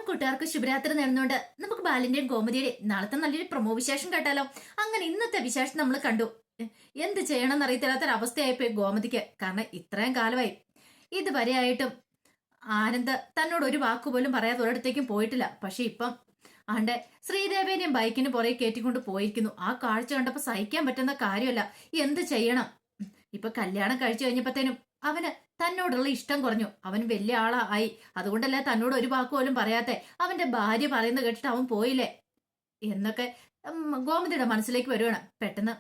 കൂട്ടുകാർക്ക് ശുഭരാത്രി നേർന്നുകൊണ്ട് നമുക്ക് ബാലിന്റെയും ഗോമതിയുടെയും നാളത്തെ നല്ലൊരു പ്രൊമോ വിശേഷം കേട്ടാലോ. അങ്ങനെ ഇന്നത്തെ വിശേഷം നമ്മൾ കണ്ടു. എന്ത് ചെയ്യണമെന്ന് അറിയത്തില്ലാത്തൊരവസ്ഥയായിപ്പോയി ഗോമതിക്ക്. കാരണം ഇത്രയും കാലമായി ഇതുവരെയായിട്ടും ആനന്ദ് തന്നോട് ഒരു വാക്കുപോലും പറയാതെ ഒരിടത്തേക്കും പോയിട്ടില്ല. പക്ഷെ ഇപ്പം ആണ്ടെ ശ്രീദേവേനെയും ബൈക്കിന് പുറകെ കയറ്റിക്കൊണ്ട് പോയിരിക്കുന്നു. ആ കാഴ്ച കണ്ടപ്പോ സഹിക്കാൻ പറ്റുന്ന കാര്യമല്ല. എന്ത് ചെയ്യണം? ഇപ്പൊ കല്യാണം കഴിച്ചു കഴിഞ്ഞപ്പോഴത്തേനും അവന് തന്നോടുള്ള ഇഷ്ടം കുറഞ്ഞു. അവൻ വലിയ ആളായി. അതുകൊണ്ടല്ലേ തന്നോട് ഒരു വാക്ക് പോലും പറയാത്തെ. അവന്റെ ഭാര്യ പറയുന്നത് കേട്ടിട്ട് അവൻ പോയില്ലേ എന്നൊക്കെ ഗോമതിയുടെ മനസ്സിലേക്ക് വരുവാണ്. പെട്ടെന്ന്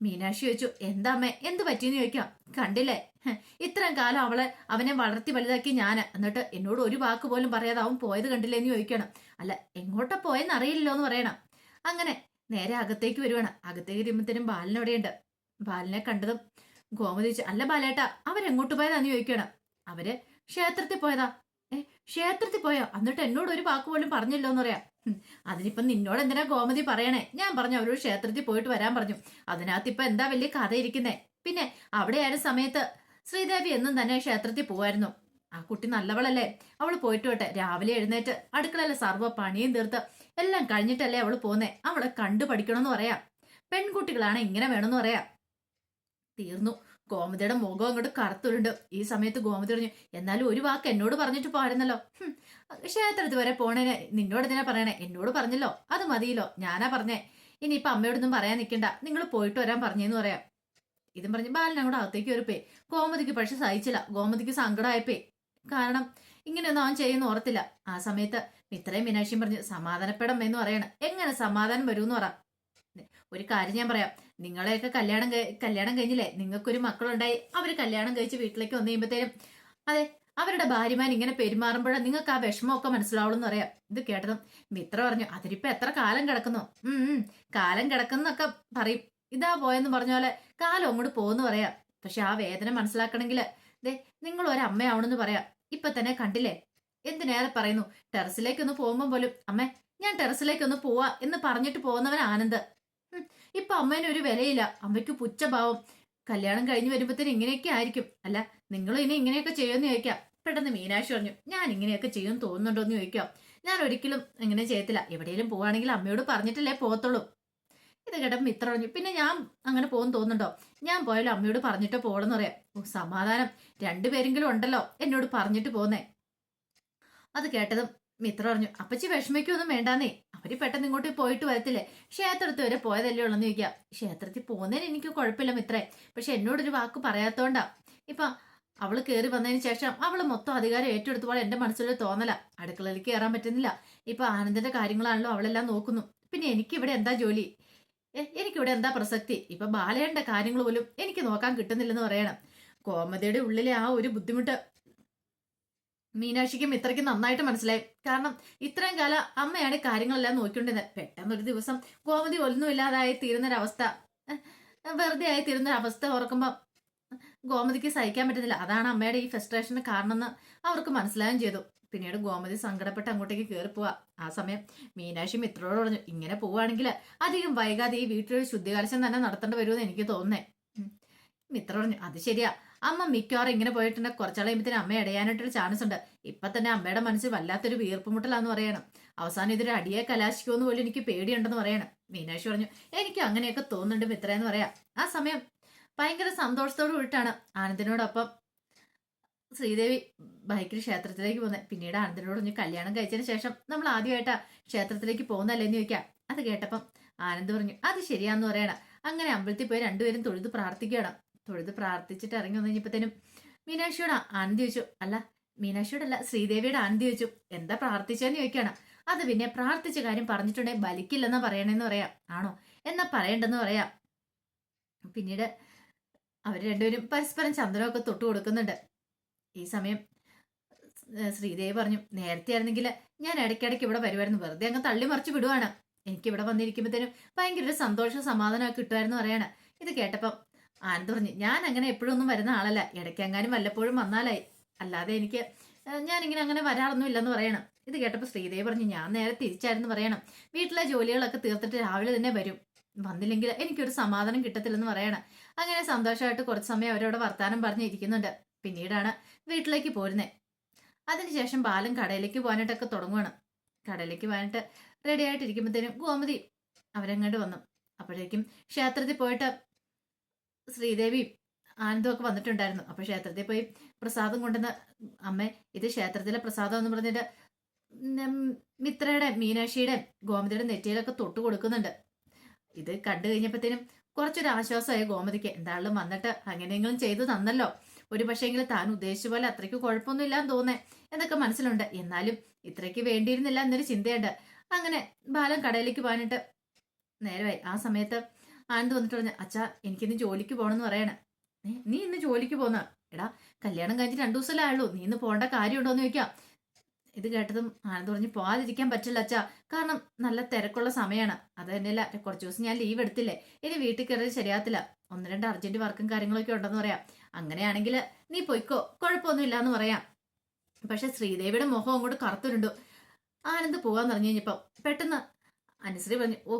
മീനാക്ഷി ചോദിച്ചു, എന്താ അമ്മേ, എന്ത് പറ്റിയെന്ന് ചോദിക്കാം. കണ്ടില്ലേ, ഇത്രയും കാലം അവനെ വളർത്തി വലുതാക്കി ഞാൻ, എന്നിട്ട് എന്നോട് ഒരു വാക്ക് പോലും പറയാതെ അവൻ പോയത് കണ്ടില്ലേ എന്ന് ചോദിക്കണം. അല്ല, എങ്ങോട്ടാ പോയെന്ന് അറിയില്ലല്ലോ എന്ന് പറയണം. അങ്ങനെ നേരെ അകത്തേക്ക് വരുവാണ്. അകത്തേക്ക് വരുമ്പത്തേനും ബാലനോടെയുണ്ട്. ബാലനെ കണ്ടതും ഗോമതി ചോദിച്ചു, അല്ല ബാലേട്ടാ, അവരെങ്ങോട്ട് പോയതാന്ന് ചോദിക്കണം. അവര് ക്ഷേത്രത്തിൽ പോയതാ. ക്ഷേത്രത്തിൽ പോയോ? എന്നിട്ട് എന്നോട് ഒരു വാക്ക് പോലും പറഞ്ഞില്ലോ എന്ന് പറയാം. അതിനിപ്പം നിന്നോട് എന്തിനാ ഗോമതി പറയണേ? ഞാൻ പറഞ്ഞു അവരോട് ക്ഷേത്രത്തിൽ പോയിട്ട് വരാൻ പറഞ്ഞു. അതിനകത്ത് ഇപ്പൊ എന്താ വലിയ കഥ ഇരിക്കുന്നേ? പിന്നെ അവിടെ ആയിരുന്ന സമയത്ത് ശ്രീദേവി എന്നും തന്നെ ക്ഷേത്രത്തിൽ പോവായിരുന്നു. ആ കുട്ടി നല്ലവളല്ലേ, അവള് പോയിട്ട് വട്ടെ. രാവിലെ എഴുന്നേറ്റ് അടുക്കളയിലെ സർവ്വ പണിയും തീർത്ത് എല്ലാം കഴിഞ്ഞിട്ടല്ലേ അവള് പോന്നേ. അവളെ കണ്ടു പഠിക്കണമെന്ന് പറയാം. പെൺകുട്ടികളാണ് ഇങ്ങനെ വേണമെന്ന് പറയാം. തീർന്നു. ഗോമതിയുടെ മുഖം അങ്ങോട്ട് കറുത്തുരുണ്ട്. ഈ സമയത്ത് ഗോമതി പറഞ്ഞു, എന്നാലും ഒരു വാക്ക് എന്നോട് പറഞ്ഞിട്ട് പാടുന്നല്ലോ. ക്ഷേത്രത്തിൽ വരെ പോണേനെ നിന്നോട് എന്തിനാ പറയണേ? എന്നോട് പറഞ്ഞല്ലോ, അത് മതിയല്ലോ. ഞാനാ പറഞ്ഞേ. ഇനിയിപ്പൊ അമ്മയോടൊന്നും പറയാൻ നിൽക്കണ്ട, നിങ്ങൾ പോയിട്ട് വരാൻ പറഞ്ഞേന്ന് പറയാം. ഇതും പറഞ്ഞ് ബാലൻ അങ്ങോട്ട് അകത്തേക്ക് വരുപ്പേ. ഗോമതിക്ക് പക്ഷെ സഹിച്ചില്ല. ഗോമതിക്ക് സങ്കടമായപ്പേ. കാരണം ഇങ്ങനെയൊന്നും അവൻ ചെയ്യുന്ന ഓർത്തില്ല. ആ സമയത്ത് ഇത്രയും മീനാക്ഷിയും പറഞ്ഞ് സമാധാനപ്പെടം എന്ന് പറയണം. എങ്ങനെ സമാധാനം വരുമെന്ന് പറ. ഒരു കാര്യം ഞാൻ പറയാം, നിങ്ങളെയൊക്കെ കല്യാണം കഴിഞ്ഞില്ലേ, നിങ്ങൾക്കൊരു മക്കളുണ്ടായി. അവര് കല്യാണം കഴിച്ച് വീട്ടിലേക്ക് വന്നു കഴിയുമ്പോഴത്തേനും അതെ അവരുടെ ഭാര്യമാൻ ഇങ്ങനെ പെരുമാറുമ്പോഴാണ് നിങ്ങൾക്ക് ആ വിഷമമൊക്കെ മനസ്സിലാവുള്ളൂ എന്ന് പറയാം. ഇത് കേട്ടതും മിത്ര പറഞ്ഞു, അതിനിപ്പോ എത്ര കാലം കിടക്കുന്നു? കാലം കിടക്കുന്നൊക്കെ പറയും. ഇതാ പോയെന്ന് പറഞ്ഞ പോലെ കാലം അങ്ങോട്ട് പോകുന്നു പറയാം. പക്ഷെ ആ വേദന മനസ്സിലാക്കണമെങ്കിൽ ദേ നിങ്ങൾ ഒരമ്മയാവണമെന്ന് പറയാം. ഇപ്പൊ തന്നെ കണ്ടില്ലേ, എന്തിനേറെ പറയുന്നു. ടെറസിലേക്കൊന്ന് പോകുമ്പോൾ പോലും അമ്മേ ഞാൻ ടെറസിലേക്കൊന്ന് പോവാ എന്ന് പറഞ്ഞിട്ട് പോകുന്നവൻ ആനന്ദ്. ഇപ്പൊ അമ്മേനെ ഒരു വിലയില്ല. അമ്മയ്ക്ക് പുച്ഛഭാവം. കല്യാണം കഴിഞ്ഞ് വരുമ്പോഴത്തേനും ഇങ്ങനെയൊക്കെ ആയിരിക്കും. അല്ല, നിങ്ങൾ ഇനി ഇങ്ങനെയൊക്കെ ചെയ്യുമെന്ന് ചോദിക്കാം. പെട്ടെന്ന് മീനാക്ഷി പറഞ്ഞു, ഞാൻ ഇങ്ങനെയൊക്കെ ചെയ്യുമെന്ന് തോന്നുന്നുണ്ടോ എന്ന് ചോദിക്കാം. ഞാൻ ഒരിക്കലും ഇങ്ങനെ ചെയ്യത്തില്ല. എവിടെയെങ്കിലും പോവാണെങ്കിൽ അമ്മയോട് പറഞ്ഞിട്ടല്ലേ പോകത്തുള്ളൂ. ഇത് കേട്ടപ്പോൾ മിത്ര പറഞ്ഞു, പിന്നെ ഞാൻ അങ്ങനെ പോകുന്നു തോന്നുന്നുണ്ടോ? ഞാൻ പോയാലും അമ്മയോട് പറഞ്ഞിട്ട് പോകണമെന്ന് പറയാം. ഓ സമാധാനം, രണ്ടുപേരെങ്കിലും ഉണ്ടല്ലോ എന്നോട് പറഞ്ഞിട്ട് പോന്നേ. അത് കേട്ടതും മിത്ര പറഞ്ഞു, അപ്പച്ചി വിഷമിക്കൊന്നും വേണ്ടാന്നേ. അവര് പെട്ടെന്ന് ഇങ്ങോട്ട് പോയിട്ട് വരത്തില്ലേ. ക്ഷേത്രത്തിൽ വരെ പോയതല്ലേ ഉള്ളെന്ന് ചോദിക്കാം. ക്ഷേത്രത്തിൽ പോകുന്നതിന് എനിക്ക് കുഴപ്പമില്ല മിത്രേ. പക്ഷെ എന്നോടൊരു വാക്ക് പറയാത്തോണ്ടാ. ഇപ്പൊ അവള് കയറി വന്നതിന് ശേഷം അവള് മൊത്തം അധികാരം ഏറ്റെടുത്തപ്പോൾ എന്റെ മനസ്സിലൊരു തോന്നല. അടുക്കളയിലേക്ക് കയറാൻ പറ്റുന്നില്ല. ഇപ്പൊ ആനന്ദിന്റെ കാര്യങ്ങളാണല്ലോ അവളെല്ലാം നോക്കുന്നു. പിന്നെ എനിക്കിവിടെ എന്താ ജോലി? എനിക്കിവിടെ എന്താ പ്രസക്തി? ഇപ്പൊ ബാലയുടെ കാര്യങ്ങൾ പോലും എനിക്ക് നോക്കാൻ കിട്ടുന്നില്ലെന്ന് പറയണം. കോമതിയുടെ ഉള്ളിലെ ആ ഒരു ബുദ്ധിമുട്ട് മീനാക്ഷിക്കും ഇത്രയ്ക്ക് നന്നായിട്ട് മനസ്സിലായി. കാരണം ഇത്രയും കാലം അമ്മയാണ് കാര്യങ്ങളെല്ലാം നോക്കിക്കൊണ്ടിരുന്നത്. പെട്ടെന്ന് ഒരു ദിവസം ഗോമതി ഒന്നുമില്ലാതായി തീരുന്നൊരവസ്ഥ, വെറുതെ ആയി തീരുന്നൊരവസ്ഥ ഓർക്കുമ്പോൾ ഗോമതിക്ക് സഹിക്കാൻ പറ്റുന്നില്ല. അതാണ് അമ്മയുടെ ഈ ഫ്രസ്ട്രേഷന് കാരണമെന്ന് അവർക്ക് മനസ്സിലാവുകയും ചെയ്തു. പിന്നീട് ഗോമതി സങ്കടപ്പെട്ട് അങ്ങോട്ടേക്ക് കയറി പോവാ. ആ സമയം മീനാക്ഷി മിത്രോട് പറഞ്ഞു, ഇങ്ങനെ പോവുകയാണെങ്കിൽ അധികം വൈകാതെ ഈ വീട്ടിലൊരു ശുദ്ധികലശം തന്നെ നടത്തേണ്ടി വരുമെന്ന് എനിക്ക് തോന്നുന്നേ. മിത്ര പറഞ്ഞു, അത് ശരിയാ. അമ്മ മിക്കവാറും ഇങ്ങനെ പോയിട്ടുണ്ടെങ്കിൽ കുറച്ചാളയുമ്പത്തിന് അമ്മ ഇടയാനായിട്ടൊരു ചാൻസ് ഉണ്ട്. ഇപ്പൊ തന്നെ അമ്മയുടെ മനസ്സിൽ വല്ലാത്തൊരു വീർപ്പുമുട്ടലാന്ന് പറയണം. അവസാനം ഇതൊരു അടിയെ കലാശിക്കുമെന്ന് പോലും എനിക്ക് പേടിയുണ്ടെന്ന് പറയണം. മീനാക്ഷി പറഞ്ഞു, എനിക്ക് അങ്ങനെയൊക്കെ തോന്നുന്നുണ്ട് മിത്ര എന്ന് പറയാം. ആ സമയം ഭയങ്കര സന്തോഷത്തോടു കൂടിയിട്ടാണ് ആനന്ദിനോടൊപ്പം ശ്രീദേവി ബൈക്കിൽ ക്ഷേത്രത്തിലേക്ക് പോകുന്നത്. പിന്നീട് ആനന്ദിനോട് പറഞ്ഞു, കല്യാണം കഴിച്ചതിന് ശേഷം നമ്മൾ ആദ്യമായിട്ടാ ക്ഷേത്രത്തിലേക്ക് പോകുന്നല്ലേന്ന് ചോദിക്കാം. അത് കേട്ടപ്പം ആനന്ദ് പറഞ്ഞു, അത് ശരിയാന്ന് പറയണം. അങ്ങനെ അമ്പലത്തിൽ പോയി രണ്ടുപേരും തൊഴുത് പ്രാർത്ഥിക്കണം. തൊഴുത് പ്രാർത്ഥിച്ചിട്ട് ഇറങ്ങി വന്നു കഴിഞ്ഞപ്പോഴത്തേനും മീനാക്ഷിയോട് ആനന്ദ് ചോദിച്ചു, അല്ല മീനാക്ഷിയോടല്ല ശ്രീദേവിയുടെ ആനന്ദ് ചോദിച്ചു, എന്താ പ്രാർത്ഥിച്ചെന്ന് ചോദിക്കണം. അത് പിന്നെ പ്രാർത്ഥിച്ച കാര്യം പറഞ്ഞിട്ടുണ്ടെങ്കിൽ ബലിക്കില്ലെന്നാ പറയണേന്ന് പറയാം. ആണോ? എന്നാ പറയണ്ടെന്ന് പറയാം. പിന്നീട് അവർ രണ്ടുപേരും പരസ്പരം ചന്ദ്രമൊക്കെ തൊട്ടു കൊടുക്കുന്നുണ്ട്. ഈ സമയം ശ്രീദേവി പറഞ്ഞു, നേരത്തെ ആയിരുന്നെങ്കിൽ ഞാൻ ഇടയ്ക്കിടയ്ക്ക് ഇവിടെ വരുമായിരുന്നു. വെറുതെ അങ്ങ് തള്ളിമറിച്ച് വിടുവാണ്. എനിക്ക് ഇവിടെ വന്നിരിക്കുമ്പോഴത്തേനും ഭയങ്കര ഒരു സന്തോഷം സമാധാനമൊക്കെ കിട്ടുമായിരുന്നു പറയാണ്. ഇത് കേട്ടപ്പം ആനന്ദ് പറഞ്ഞു, ഞാൻ അങ്ങനെ എപ്പോഴും ഒന്നും വരുന്ന ആളല്ല. ഇടയ്ക്കെങ്ങാനും വല്ലപ്പോഴും വന്നാലായി, അല്ലാതെ എനിക്ക് ഞാനിങ്ങനെ അങ്ങനെ വരാറൊന്നും ഇല്ലെന്ന് പറയണം. ഇത് കേട്ടപ്പോൾ ശ്രീദേവി പറഞ്ഞു, ഞാൻ നേരെ തിരിച്ചായിരുന്നു പറയണം. വീട്ടിലെ ജോലികളൊക്കെ തീർത്തിട്ട് രാവിലെ തന്നെ വരും. വന്നില്ലെങ്കിൽ എനിക്കൊരു സമാധാനം കിട്ടത്തില്ലെന്ന് പറയണം. അങ്ങനെ സന്തോഷമായിട്ട് കുറച്ച് സമയം അവരോട് വർത്താനം പറഞ്ഞിരിക്കുന്നുണ്ട്. പിന്നീടാണ് വീട്ടിലേക്ക് പോരുന്നത്. അതിനുശേഷം ബാലൻ കടയിലേക്ക് പോകാനായിട്ടൊക്കെ തുടങ്ങുവാണ്. കടയിലേക്ക് പോകാനായിട്ട് റെഡി ആയിട്ടിരിക്കുമ്പോഴത്തേനും ഗോമതി അവരങ്ങോട്ട് വന്നു. അപ്പോഴേക്കും ക്ഷേത്രത്തിൽ പോയിട്ട് ശ്രീദേവിയും ആനന്ദവും ഒക്കെ വന്നിട്ടുണ്ടായിരുന്നു. അപ്പൊ ക്ഷേത്രത്തിൽ പോയി പ്രസാദം കൊണ്ടുവന്ന്, അമ്മ ഇത് ക്ഷേത്രത്തിലെ പ്രസാദം എന്ന് പറഞ്ഞിട്ട് മിത്രയുടെ മീനാക്ഷിയുടെ ഗോമതിയുടെ നെറ്റിയിലൊക്കെ തൊട്ട് കൊടുക്കുന്നുണ്ട്. ഇത് കണ്ടു കഴിഞ്ഞപ്പോഴത്തേനും കുറച്ചൊരു ആശ്വാസമായി ഗോമതിക്ക്. എന്തായാലും വന്നിട്ട് അങ്ങനെയെങ്കിലും ചെയ്തു തന്നല്ലോ, ഒരു പക്ഷേങ്കിലും താൻ ഉദ്ദേശിച്ച പോലെ അത്രയ്ക്ക് കുഴപ്പമൊന്നുമില്ലാന്ന് തോന്നേ എന്നൊക്കെ മനസ്സിലുണ്ട്. എന്നാലും ഇത്രയ്ക്ക് വേണ്ടിയിരുന്നില്ല എന്നൊരു ചിന്തയുണ്ട്. അങ്ങനെ ബാലൻ കടയിലേക്ക് പോകാനായിട്ട് നേരമായി. ആ സമയത്ത് ആനന്ദ് വന്നിട്ട് പറഞ്ഞു, അച്ഛാ എനിക്കിന്ന് ജോലിക്ക് പോകണമെന്ന് പറയണേ. നീ ഇന്ന് ജോലിക്ക് പോന്ന? എടാ കല്യാണം കഴിഞ്ഞ് 2 ദിവസമല്ലേ ആയുള്ളൂ, നീ ഇന്ന് പോകേണ്ട കാര്യമുണ്ടോന്ന് ചോദിക്കാം. ഇത് കേട്ടതും ആനന്ദ് പറഞ്ഞു, പോകാതിരിക്കാൻ പറ്റില്ല അച്ഛാ, കാരണം നല്ല തിരക്കുള്ള സമയമാണ്. അത് തന്നെയല്ല, കുറച്ച് ദിവസം ഞാൻ ലീവ് എടുത്തില്ലേ, ഇനി വീട്ടിൽ കയറി ശരിയാത്തില്ല. 1-2 അർജന്റ് വർക്കും കാര്യങ്ങളൊക്കെ ഉണ്ടെന്ന് പറയാം. അങ്ങനെയാണെങ്കിൽ നീ പൊയ്ക്കോ, കുഴപ്പമൊന്നും ഇല്ലാന്ന് പറയാം. പക്ഷെ ശ്രീദേവിയുടെ മുഖം അങ്ങോട്ട് കറുത്തുരുണ്ടു. ആനന്ദ് പോകാന്ന് പറഞ്ഞു കഴിഞ്ഞപ്പോ പെട്ടെന്ന് അനുശ്രീ പറഞ്ഞു, ഓ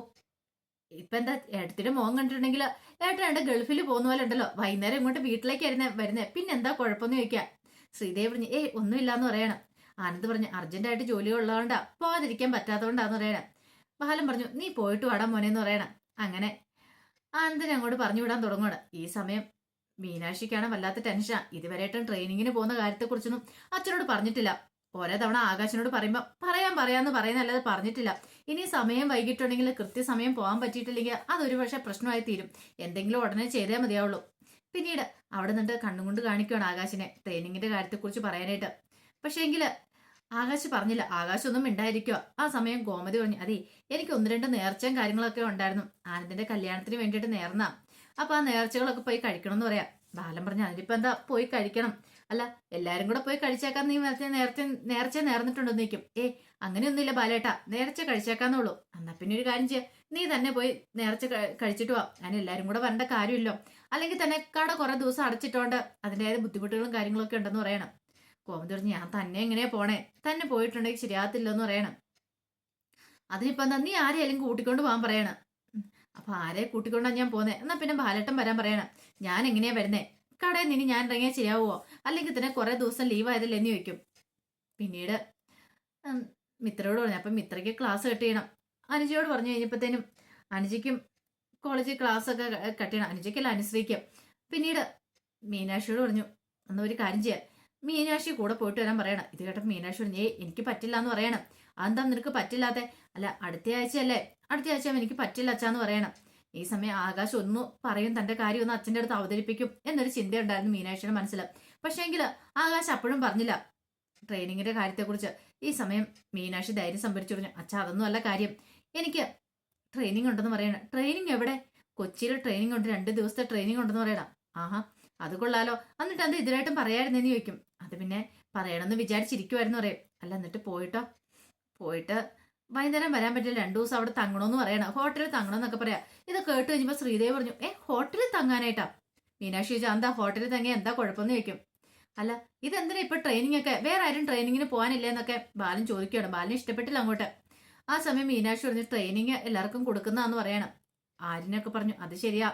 ഇപ്പൊ എന്താ ഏട്ടത്തിന്റെ മോൻ കണ്ടിട്ടുണ്ടെങ്കിൽ ഏട്ടൻ എന്റെ ഗൾഫിൽ പോകുന്ന പോലെ ഉണ്ടല്ലോ, വൈകുന്നേരം ഇങ്ങോട്ട് വീട്ടിലേക്ക് വരുന്നേ, പിന്നെ എന്താ കുഴപ്പമെന്ന് ചോദിക്കാം. ശ്രീദേവി പറഞ്ഞു, ഒന്നുമില്ലാന്ന് പറയണം. ആനന്ദ് പറഞ്ഞു, അർജന്റായിട്ട് ജോലി ഉള്ളതുകൊണ്ടാ, പോകാതിരിക്കാൻ പറ്റാത്തതുകൊണ്ടാന്ന് പറയണം. ബാലൻ പറഞ്ഞു, നീ പോയിട്ട് വാടാ മോനെന്ന് പറയണം. അങ്ങനെ ആനന്ദിനെ അങ്ങോട്ട് പറഞ്ഞു വിടാൻ തുടങ്ങണം. ഈ സമയം മീനാക്ഷിക്കാണ് വല്ലാത്ത ടെൻഷനാ. ഇതുവരെയായിട്ടും ട്രെയിനിങ്ങിന് പോകുന്ന കാര്യത്തെക്കുറിച്ചൊന്നും അച്ഛനോട് പറഞ്ഞിട്ടില്ല. ഓരോ തവണ ആകാശനോട് പറയുമ്പോൾ പറയാന്ന് പറയുന്നല്ലാതെ പറഞ്ഞിട്ടില്ല. ഇനി സമയം വൈകിട്ടുണ്ടെങ്കിൽ കൃത്യസമയം പോകാൻ പറ്റിയിട്ടില്ലെങ്കിൽ അതൊരു പക്ഷേ പ്രശ്നമായി തീരും. എന്തെങ്കിലും ഉടനെ ചെയ്തേ മതിയാവുള്ളൂ. പിന്നീട് അവിടെ നിന്നിട്ട് കണ്ണും കൊണ്ട് കാണിക്കുകയാണ് ആകാശിനെ ട്രെയിനിങ്ങിന്റെ കാര്യത്തെക്കുറിച്ച് പറയാനായിട്ട്. പക്ഷേ എങ്കില് ആകാശ് പറഞ്ഞില്ല. ആകാശൊന്നും മിണ്ടായിരിക്കുക. ആ സമയം ഗോമതി പറഞ്ഞു, അതെ എനിക്ക് 1-2 നേർച്ചയും കാര്യങ്ങളൊക്കെ ഉണ്ടായിരുന്നു, ആനന്ദിന്റെ കല്യാണത്തിന് വേണ്ടിയിട്ട് നേർന്നാ. അപ്പൊ ആ നേർച്ചകളൊക്കെ പോയി കഴിക്കണം എന്ന് പറയാം. ബാലൻ പറഞ്ഞു, അതിനിപ്പോ എന്താ പോയി കഴിക്കണം, അല്ല എല്ലാരും കൂടെ പോയി കഴിച്ചേക്കാൻ നീ നേർച്ച നേർന്നിട്ടുണ്ടോന്ന് ചോദിക്കും. അങ്ങനെയൊന്നുമില്ല ബാലേട്ടാ, നേർച്ച കഴിച്ചേക്കാന്നുള്ളൂ. എന്നാ പിന്നെ ഒരു കാര്യം ചെയ്യാം, നീ തന്നെ പോയി നേർച്ച കഴിച്ചിട്ട് പോവാം, അതിന് എല്ലാരും കൂടെ വരേണ്ട കാര്യമില്ലോ. അല്ലെങ്കിൽ തന്നെ കട കുറെ ദിവസം അടച്ചിട്ടോണ്ട് അതിൻ്റെതായ ബുദ്ധിമുട്ടുകളും കാര്യങ്ങളൊക്കെ ഉണ്ടെന്ന് പറയണം. കോമതി പറഞ്ഞു, ഞാൻ തന്നെ എങ്ങനെയാ പോണേ, തന്നെ പോയിട്ടുണ്ടെങ്കിൽ ശരിയാകത്തില്ലെന്ന് പറയണം. അതിനിപ്പോ എന്താ, നീ ആരെയാലും കൂട്ടിക്കൊണ്ട് പോകാൻ പറയണം. അപ്പൊ ആരെ കൂട്ടിക്കൊണ്ടാ ഞാൻ പോന്നേ? എന്നാ പിന്നെ ബാലട്ടൻ വരാൻ പറയണം. ഞാൻ എങ്ങനെയാ വരുന്നേ? കടയിൽ നിന്ന് ഞാൻ ഇറങ്ങിയാൽ ശരിയാവുമോ? അല്ലെങ്കിൽ തന്നെ കുറെ ദിവസം ലീവ് ആയതല്ലേ എന്ന് ചോദിക്കും. പിന്നീട് മിത്രയോട് പറഞ്ഞു, അപ്പൊ മിത്രയ്ക്ക് ക്ലാസ് കട്ട് ചെയ്യണം. അനുജയോട് പറഞ്ഞു കഴിഞ്ഞപ്പോഴത്തേനും അനുജയ്ക്കും കോളേജിൽ ക്ലാസ് ഒക്കെ കട്ട് ചെയ്യണം. അനുജയ്ക്കല്ല, അനുശ്രീക്കും. പിന്നീട് മീനാക്ഷിയോട് പറഞ്ഞു, എന്നാ ഒരു കാര്യം ചെയ്യാം, മീനാക്ഷി കൂടെ പോയിട്ട് വരാൻ പറയണം. ഇത് കേട്ടപ്പോൾ മീനാക്ഷി പറഞ്ഞു, എനിക്ക് പറ്റില്ല എന്ന് പറയണം. അതെന്താ നിനക്ക് പറ്റില്ലാതെ? അല്ല അടുത്ത ആഴ്ചയല്ലേ, അടുത്ത ആഴ്ച എനിക്ക് പറ്റില്ല അച്ഛാന്ന് പറയണം. ഈ സമയം ആകാശ് ഒന്ന് പറയും, തന്റെ കാര്യം ഒന്ന് അച്ഛൻ്റെ അടുത്ത് അവതരിപ്പിക്കും എന്നൊരു ചിന്തയുണ്ടായിരുന്നു മീനാക്ഷിയുടെ മനസ്സിൽ. പക്ഷേ എങ്കിൽ ആകാശ് അപ്പോഴും പറഞ്ഞില്ല ട്രെയിനിങ്ങിന്റെ കാര്യത്തെക്കുറിച്ച്. ഈ സമയം മീനാക്ഷി ധൈര്യം സംഭരിച്ചു പറഞ്ഞു, അച്ഛാ അതൊന്നും അല്ല കാര്യം, എനിക്ക് ട്രെയിനിങ് ഉണ്ടെന്ന് പറയണം. ട്രെയിനിങ് എവിടെ? കൊച്ചിയിൽ ട്രെയിനിങ് ഉണ്ട്, 2 ദിവസത്തെ ട്രെയിനിങ് ഉണ്ടെന്ന് പറയണം. ആഹാ അത് കൊള്ളാലോ, എന്നിട്ട് അത് ഇതിലായിട്ടും പറയായിരുന്നെന്ന് ചോദിക്കും. അത് പിന്നെ പറയണമെന്ന് വിചാരിച്ചിരിക്കുമായിരുന്നു പറയും. അല്ല എന്നിട്ട് പോയിട്ട് വൈകുന്നേരം വരാൻ പറ്റില്ല, 2 ദിവസം അവിടെ തങ്ങണമെന്ന് പറയണം, ഹോട്ടലിൽ തങ്ങണമെന്നൊക്കെ പറയാം. ഇത് കേട്ട് കഴിഞ്ഞപ്പോൾ ശ്രീദേവി പറഞ്ഞു, ഹോട്ടലിൽ തങ്ങാനായിട്ടാ? മീനാക്ഷി ചോദിച്ചാൽ എന്താ ഹോട്ടലിൽ തങ്ങിയ എന്താ കുഴപ്പമെന്ന് ചോദിക്കും. അല്ല ഇതെന്തിനാ ഇപ്പൊ ട്രെയിനിങ് ഒക്കെ, വേറെ ആരും ട്രെയിനിങ്ങിന് പോകാനില്ലേ എന്നൊക്കെ ബാലൻ ചോദിക്കുകയാണ്. ബാലന് ഇഷ്ടപ്പെട്ടില്ല അങ്ങോട്ട്. ആ സമയം മീനാക്ഷി പറഞ്ഞു, ട്രെയിനിങ് എല്ലാവർക്കും കൊടുക്കുന്നതാന്ന് പറയണം. ആര്യനൊക്കെ പറഞ്ഞു, അത് ശരിയാ,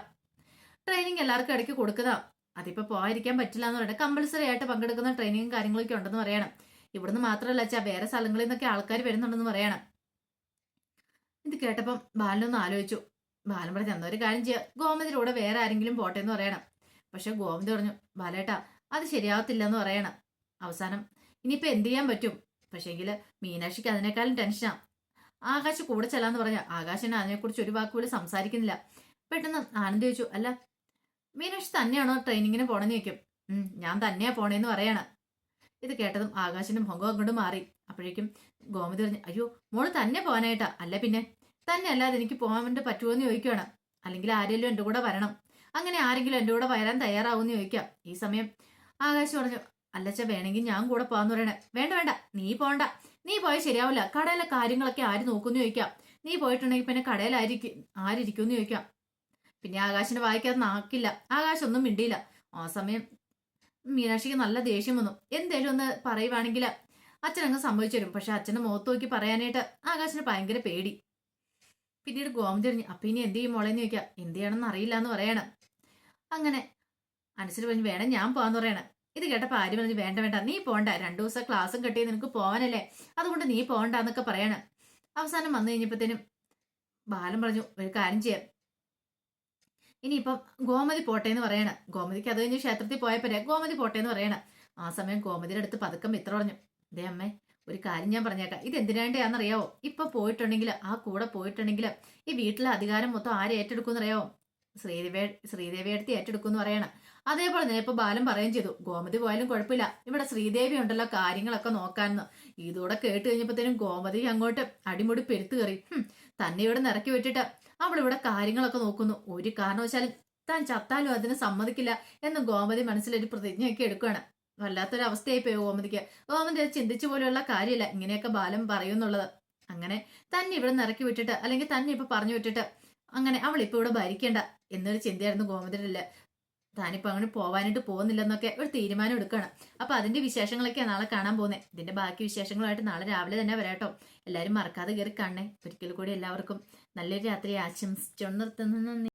ട്രെയിനിങ് എല്ലാവർക്കും ഇടയ്ക്ക് കൊടുക്കുന്നതാ, അതിപ്പോ പോകാതിരിക്കാൻ പറ്റില്ല എന്ന് പറയണം. കമ്പൽസറി ആയിട്ട് പങ്കെടുക്കുന്ന ട്രെയിനിങ്ങും കാര്യങ്ങളൊക്കെ ഉണ്ടെന്ന് പറയണം. ഇവിടുന്ന് മാത്രമല്ല അച്ഛാ, വേറെ സ്ഥലങ്ങളിൽ നിന്നൊക്കെ ആൾക്കാർ വരുന്നുണ്ടെന്ന് പറയണം. ഇത് കേട്ടപ്പം ബാലനൊന്ന് ആലോചിച്ചു. ബാലൻ പറഞ്ഞു, എന്നൊരു കാര്യം ചെയ്യുക, ഗോമതിയുടെ കൂടെ വേറെ ആരെങ്കിലും പോട്ടെ എന്ന് പറയണം. പക്ഷെ ഗോമതി പറഞ്ഞു, ബാലേട്ടാ അത് ശരിയാവത്തില്ല എന്ന് പറയണം. അവസാനം ഇനിയിപ്പോ എന്ത് ചെയ്യാൻ പറ്റും? പക്ഷേങ്കില് മീനാക്ഷിക്ക് അതിനേക്കാളും ടെൻഷനാ. ആകാശ് കൂടെ ചെല്ലാന്ന് പറഞ്ഞ ആകാശന് അതിനെക്കുറിച്ച് ഒരു വാക്ക് പോലും സംസാരിക്കുന്നില്ല. പെട്ടെന്ന് ആനന്ദ് ചോദിച്ചു, അല്ല മീനാക്ഷി തന്നെയാണോ ട്രെയിനിങ്ങിന് പോണെന്ന് ചോദിക്കും. ഞാൻ തന്നെയാ പോണേന്ന് പറയണം. ഇത് കേട്ടതും ആകാശിന്റെ മുഖം അങ്ങോട്ട് മാറി. അപ്പോഴേക്കും ഗോമതി പറഞ്ഞു, അയ്യോ മോള് തന്നെ പോകാനായിട്ടാ? അല്ല പിന്നെ തന്നെ അല്ലാതെ എനിക്ക് പോകാൻ വേണ്ടി പറ്റുമോന്ന് ചോദിക്കുകയാണ്. അല്ലെങ്കിൽ ആരെങ്കിലും എൻ്റെ കൂടെ വരണം, അങ്ങനെ ആരെങ്കിലും എൻ്റെ കൂടെ വരാൻ തയ്യാറാവുമെന്ന് ചോദിക്കാം. ഈ സമയം ആകാശ് പറഞ്ഞു, അല്ലച്ച വേണമെങ്കിൽ ഞാൻ കൂടെ പോകാന്ന് പറയണേ. വേണ്ട നീ പോണ്ട, നീ പോയാൽ ശരിയാവില്ല, കടയിലെ കാര്യങ്ങളൊക്കെ ആര് നോക്കുമെന്ന് ചോദിക്കാം. നീ പോയിട്ടുണ്ടെങ്കിൽ പിന്നെ കടയിൽ ആരിയ്ക്കുമെന്ന് ചോദിക്കാം. പിന്നെ ആകാശിന്റെ വായിക്കാതെ നാക്കില്ല, ആകാശം ഒന്നും മിണ്ടിയില്ല. ആ സമയം മീനാക്ഷിക്ക് നല്ല ദേഷ്യം വന്നു. എന്തേലും ഒന്ന് പറയുവാണെങ്കിൽ അച്ഛനങ്ങ് സമ്മതിച്ചു തരും. പക്ഷെ അച്ഛന്റെ മുഖത്ത് നോക്കി പറയാനായിട്ട് ആകാശിന് ഭയങ്കര പേടി. പിന്നീട് ഗോമതി പറഞ്ഞു, അപ്പൊ ഇനി എന്ത് ചെയ്യും മോളെന്ന് ചോദിക്കാം. എന്ത് ചെയ്യണമെന്ന് അറിയില്ല എന്ന് പറയണം. അങ്ങനെ അനുസരിച്ച് പറഞ്ഞു, വേണം ഞാൻ പോകാന്ന് പറയണം. ഇത് കേട്ടപ്പോ ആര്യ പറഞ്ഞു വേണ്ട വേണ്ട നീ പോണ്ട, 2 ദിവസം ക്ലാസ്സും കെട്ടി നിനക്ക് പോവാനല്ലേ, അതുകൊണ്ട് നീ പോണ്ടെന്നൊക്കെ പറയാണ്. അവസാനം വന്നു കഴിഞ്ഞപ്പോഴത്തേനും ബാലൻ പറഞ്ഞു ഒരു കാര്യം ചെയ്യാം, ഇനിയിപ്പം ഗോമതി പോട്ടെ എന്ന് പറയണം. ഗോമതിക്ക് അത് കഴിഞ്ഞ് ക്ഷേത്രത്തിൽ പോയപ്പോഴേ ഗോമതി പോട്ടെ എന്ന് പറയണം. ആ സമയം ഗോമതിയുടെ അടുത്ത് പതുക്കം മിത്ര പറഞ്ഞു, ദേ അമ്മേ ഒരു കാര്യം ഞാൻ പറഞ്ഞേക്കാം, ഇത് എന്തിനാണ്ടെയാണെന്നറിയാവോ? ഇപ്പൊ പോയിട്ടുണ്ടെങ്കിൽ ആ കൂടെ പോയിട്ടുണ്ടെങ്കിൽ ഈ വീട്ടിലെ അധികാരം മൊത്തം ആര് ഏറ്റെടുക്കുമെന്നറിയാവോ? ശ്രീദേവി അടുത്ത് ഏറ്റെടുക്കുമെന്ന് പറയണം. അതേപോലെ തന്നെ ഇപ്പൊ ബാലൻ പറയുകയും ചെയ്തു, ഗോമതി പോയാലും കുഴപ്പമില്ല, ഇവിടെ ശ്രീദേവി ഉണ്ടല്ലോ കാര്യങ്ങളൊക്കെ നോക്കാമെന്ന്. ഇതോടെ കേട്ട് കഴിഞ്ഞപ്പോഴത്തേനും ഗോമതി അങ്ങോട്ട് അടിമുടി പെരുത്ത് കയറി. തന്നെ ഇവിടെ നിറക്കി വിട്ടിട്ട് അവളിവിടെ കാര്യങ്ങളൊക്കെ നോക്കുന്നു, ഒരു കാരണവശാലും താൻ ചത്താലും അതിന് സമ്മതിക്കില്ല എന്ന് ഗോമതി മനസ്സിലൊരു പ്രതിജ്ഞയൊക്കെ എടുക്കുകയാണ്. വല്ലാത്തൊരു അവസ്ഥയായി പോയി ഗോമതിക്ക്. ഗോമതി അത് ചിന്തിച്ചു പോലെയുള്ള കാര്യമില്ല ഇങ്ങനെയൊക്കെ ബാലൻ പറയുന്നുള്ളത്. അങ്ങനെ തന്നെ ഇവിടെ നിറക്കി വിട്ടിട്ട്, അല്ലെങ്കിൽ തന്നെ ഇപ്പൊ പറഞ്ഞു വിട്ടിട്ട് അങ്ങനെ അവൾ ഇപ്പൊ ഇവിടെ ഭരിക്കേണ്ട എന്നൊരു ചിന്തയായിരുന്നു ഗോമതിയുടെ. താനിപ്പോ അങ്ങനെ പോവാനായിട്ട് പോകുന്നില്ലെന്നൊക്കെ ഒരു തീരുമാനം എടുക്കുകയാണ്. അപ്പൊ അതിന്റെ വിശേഷങ്ങളൊക്കെയാണ് നാളെ കാണാൻ പോകുന്നത്. ഇതിന്റെ ബാക്കി വിശേഷങ്ങളുമായിട്ട് നാളെ രാവിലെ തന്നെ വരാട്ടോ. എല്ലാരും മറക്കാതെ കയറി കാണണേ. ഒരിക്കൽ കൂടി എല്ലാവർക്കും നല്ലൊരു രാത്രി ആശംസിച്ചു നിർത്തുന്നു.